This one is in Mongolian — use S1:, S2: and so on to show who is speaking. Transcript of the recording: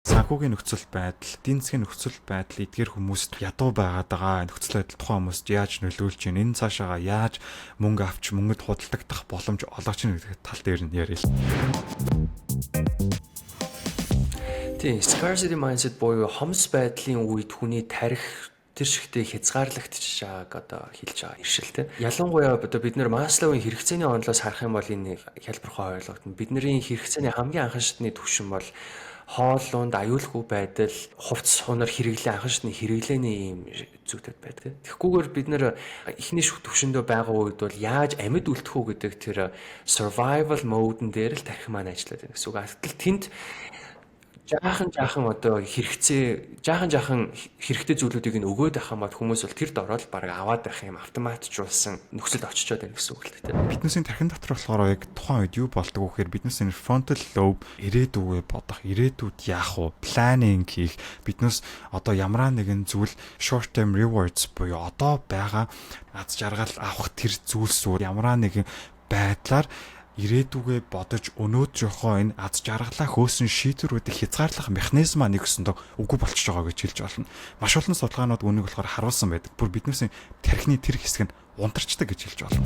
S1: Санхүүгийн нөхцөл байдал, эдийн засгийн нөхцөл байдал эдгээр хүмүүст ядуу байгаад байгаа нөхцөл байдал тухайн хүмүүст яаж нөлөөлж байна? Энэ цаашаага яаж мөнгө авч мөнгөд худалдагдах боломж олгож ийн гэдэг тал дээр нь яриа л.
S2: Тийм, scarcity mindset буюу хомс байдлын үед хүний тарих тэр шигтэй хязгаарлагдчих байгааг одоо хэлж байгаа иршилтэй. Ялангуяа одоо бид нэр Масловын хэрэгцээний онолоос харах юм бол энэ хялбархан ойлгогдно. Бидний хэрэгцээний хамгийн анхан шатны түвшин бол хооллонд аюулгүй байдал, хувцс хунар хэрэглээ анхан шатны хэрэглээний ийм зүйтэй байдаг. Тэгэхгүйгээр бид нэр эхний түвшиндөө байгаа үед бол яаж амьд үлдэх үү гэдэг тэр survival mode-н дээр л тарих маань ажиллаад байна гэсэн үг. Атгал тэнд жаахан одоо хэрэгтэй зүйлүүдийг нь өгөөд байх юм бол хүмүүс бол тэр дороо л баг аваад байх юм автоматжуулсан нөхцөлд очичоод байна гэсэн үг л дээ.
S1: Биднээсийн тархин дотор болохоор яг тухайн үед юу болдог вэ гэхээр биднээс энэ frontal lobe ирээдүгөө бодох, ирээдүйд яах вэ, planning хийх, биднээс одоо ямар нэгэн зүйл short term rewards буюу одоо байгаа аз жаргал авах тэр зүйлсүүд ямар нэгэн байдлаар ирээдүгэ бодож өнөөдрийнхөө энэ аз жаргалаа хөөсөн шийдвэрүүдийг хязгаарлах механизм нэг өсөндөө үгүй болчихж байгаа гэж хэлж байна. Маш олон судалгаанууд үүнийг болохоор харуулсан байдаг. Бүр биднээс тархины тэр хэсэг нь унтарчдаг гэж хэлж байна.